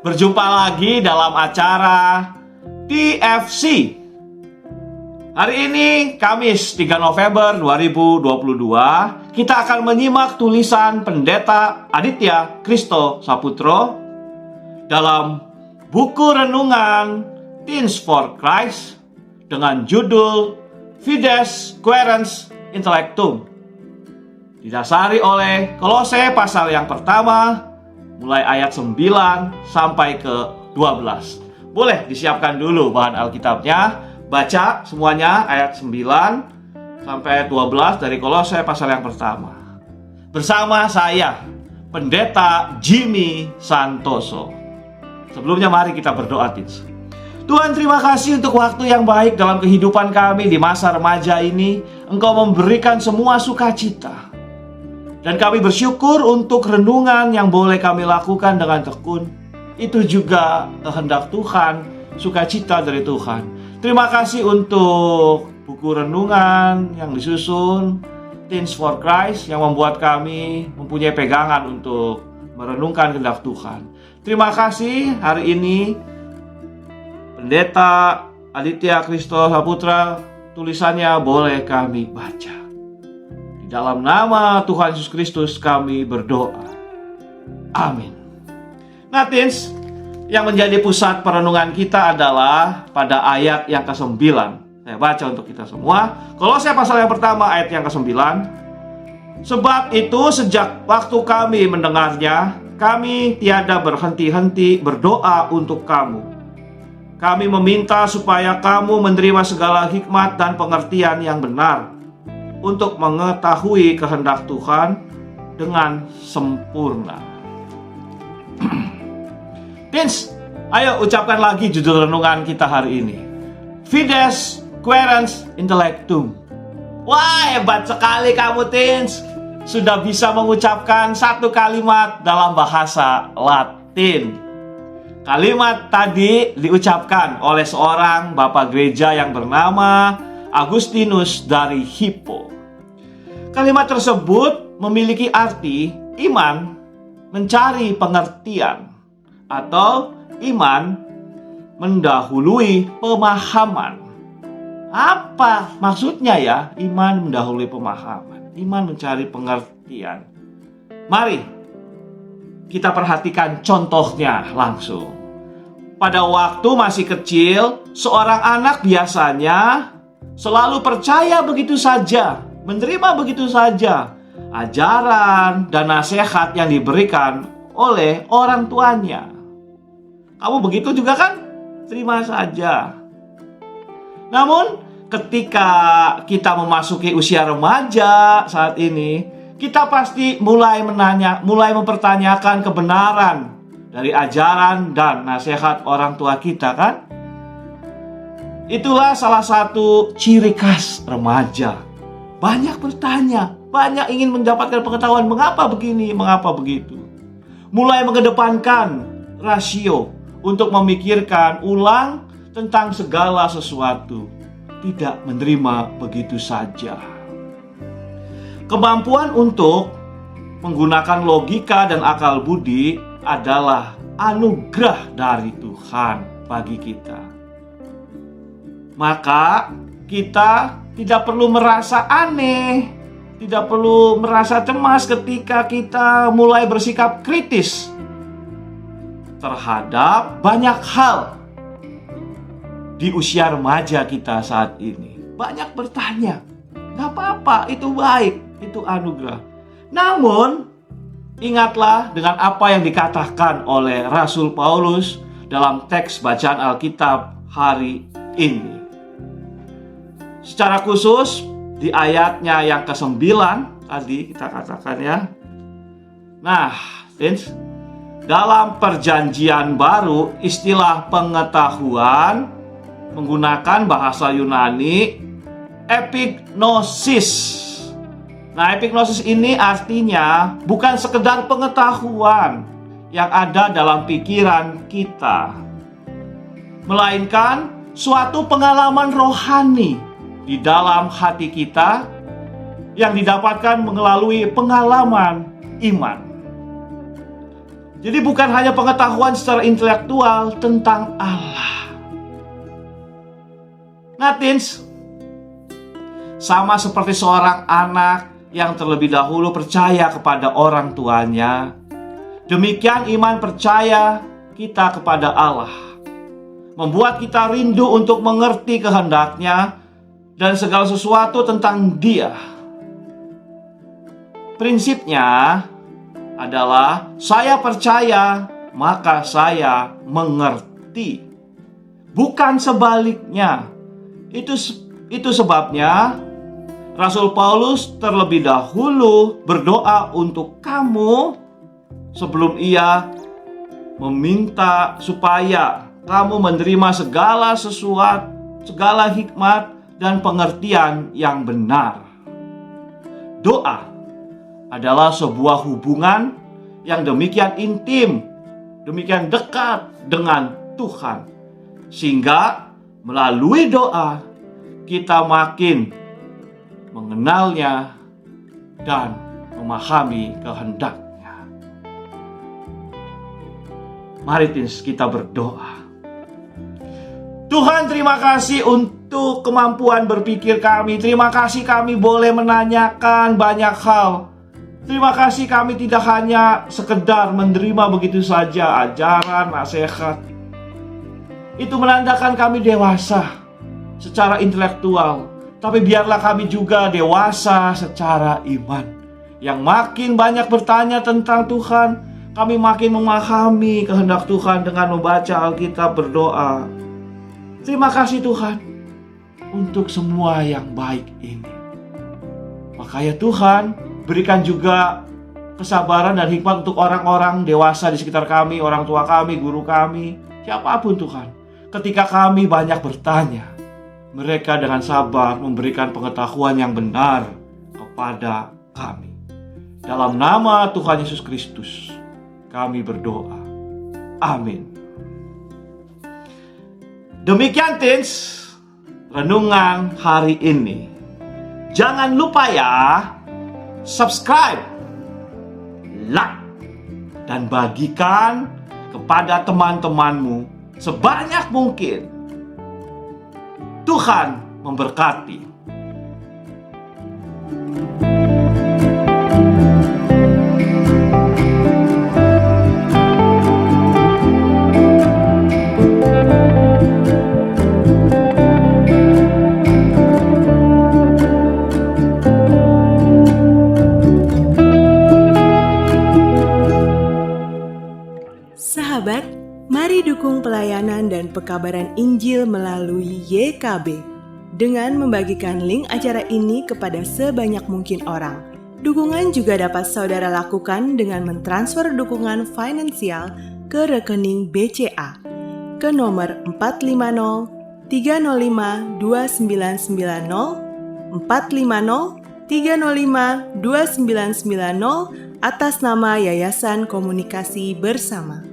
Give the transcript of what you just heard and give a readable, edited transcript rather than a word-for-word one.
Berjumpa lagi dalam acara TFC. Hari ini Kamis 3 November 2022, kita akan menyimak tulisan Pendeta Aditya Kristo Saputro dalam buku renungan Teens for Christ dengan judul Fides Quaerens Intellectum, didasari oleh Kolose pasal yang pertama mulai ayat 9 sampai ke 12. Boleh disiapkan dulu bahan Alkitabnya. Baca semuanya ayat 9 sampai 12 dari Kolose pasal yang pertama. Bersama saya, Pendeta Jimmy Santoso. Sebelumnya mari kita berdoa, Teens. Tuhan, terima kasih untuk waktu yang baik dalam kehidupan kami di masa remaja ini. Engkau memberikan semua sukacita. Dan kami bersyukur untuk renungan yang boleh kami lakukan dengan tekun. Itu juga kehendak Tuhan, sukacita dari Tuhan. Terima kasih untuk buku renungan yang disusun Teens for Christ yang membuat kami mempunyai pegangan untuk merenungkan kehendak Tuhan. Terima kasih hari ini Pendeta Aditya Kristo Saputra, tulisannya boleh kami baca. Dalam nama Tuhan Yesus Kristus kami berdoa. Amin. Nah, Teens, yang menjadi pusat perenungan kita adalah pada ayat yang ke-9. Saya baca untuk kita semua. Kolose pasal yang pertama ayat yang ke-9. Sebab itu sejak waktu kami mendengarnya, kami tiada berhenti-henti berdoa untuk kamu. Kami meminta supaya kamu menerima segala hikmat dan pengertian yang benar, untuk mengetahui kehendak Tuhan dengan sempurna. Teens, ayo ucapkan lagi judul renungan kita hari ini. Fides Quaerens Intellectum. Wah, hebat sekali kamu, Teens. Sudah bisa mengucapkan satu kalimat dalam bahasa Latin. Kalimat tadi diucapkan oleh seorang bapak gereja yang bernama Agustinus dari Hippo. Kalimat tersebut memiliki arti iman mencari pengertian atau iman mendahului pemahaman. Apa maksudnya ya iman mendahului pemahaman? Iman mencari pengertian. Mari kita perhatikan contohnya langsung. Pada waktu masih kecil, seorang anak biasanya selalu percaya begitu saja, menerima begitu saja ajaran dan nasihat yang diberikan oleh orang tuanya. Kamu begitu juga kan? Terima saja. Namun ketika kita memasuki usia remaja saat ini, kita pasti mulai mempertanyakan kebenaran dari ajaran dan nasihat orang tua kita, kan? Itulah salah satu ciri khas remaja. Banyak bertanya, banyak ingin mendapatkan pengetahuan mengapa begini, mengapa begitu. Mulai mengedepankan rasio untuk memikirkan ulang tentang segala sesuatu. Tidak menerima begitu saja. Kemampuan untuk menggunakan logika dan akal budi adalah anugerah dari Tuhan bagi kita. Maka kita tidak perlu merasa aneh, tidak perlu merasa cemas ketika kita mulai bersikap kritis terhadap banyak hal di usia remaja kita saat ini. Banyak bertanya, gak apa-apa, itu baik, itu anugerah. Namun, ingatlah dengan apa yang dikatakan oleh Rasul Paulus dalam teks bacaan Alkitab hari ini. Secara khusus di ayatnya yang ke-9 tadi kita katakan ya. Nah, dalam perjanjian baru istilah pengetahuan menggunakan bahasa Yunani epignosis. Nah, epignosis ini artinya bukan sekedar pengetahuan yang ada dalam pikiran kita, melainkan suatu pengalaman rohani di dalam hati kita yang didapatkan melalui pengalaman iman. Jadi bukan hanya pengetahuan secara intelektual tentang Allah. Nah, teens, sama seperti seorang anak yang terlebih dahulu percaya kepada orang tuanya, demikian iman percaya kita kepada Allah membuat kita rindu untuk mengerti kehendak-Nya dan segala sesuatu tentang Dia. Prinsipnya adalah saya percaya, maka saya mengerti. Bukan sebaliknya. Itu sebabnya Rasul Paulus terlebih dahulu berdoa untuk kamu sebelum ia meminta supaya kamu menerima segala sesuatu, segala hikmat dan pengertian yang benar. Doa adalah sebuah hubungan yang demikian intim, demikian dekat dengan Tuhan, sehingga melalui doa kita makin mengenalnya dan memahami kehendak-Nya. Mari kita berdoa. Tuhan, terima kasih untuk kemampuan berpikir kami. Terima kasih kami boleh menanyakan banyak hal. Terima kasih kami tidak hanya sekedar menerima begitu saja ajaran, nasihat. Itu menandakan kami dewasa secara intelektual. Tapi biarlah kami juga dewasa secara iman. Yang makin banyak bertanya tentang Tuhan, kami makin memahami kehendak Tuhan dengan membaca Alkitab, berdoa. Terima kasih Tuhan untuk semua yang baik ini. Makanya Tuhan, berikan juga kesabaran dan hikmat untuk orang-orang dewasa di sekitar kami, orang tua kami, guru kami, siapapun Tuhan. Ketika kami banyak bertanya, mereka dengan sabar memberikan pengetahuan yang benar kepada kami. Dalam nama Tuhan Yesus Kristus, kami berdoa. Amin. Demikian teens, renungan hari ini. Jangan lupa ya, subscribe, like, dan bagikan kepada teman-temanmu sebanyak mungkin. Tuhan memberkati. Sahabat, mari dukung pelayanan dan pekabaran Injil melalui YKB dengan membagikan link acara ini kepada sebanyak mungkin orang. Dukungan juga dapat saudara lakukan dengan mentransfer dukungan finansial ke rekening BCA ke nomor 450 305 2990 450 305 2990 atas nama Yayasan Komunikasi Bersama.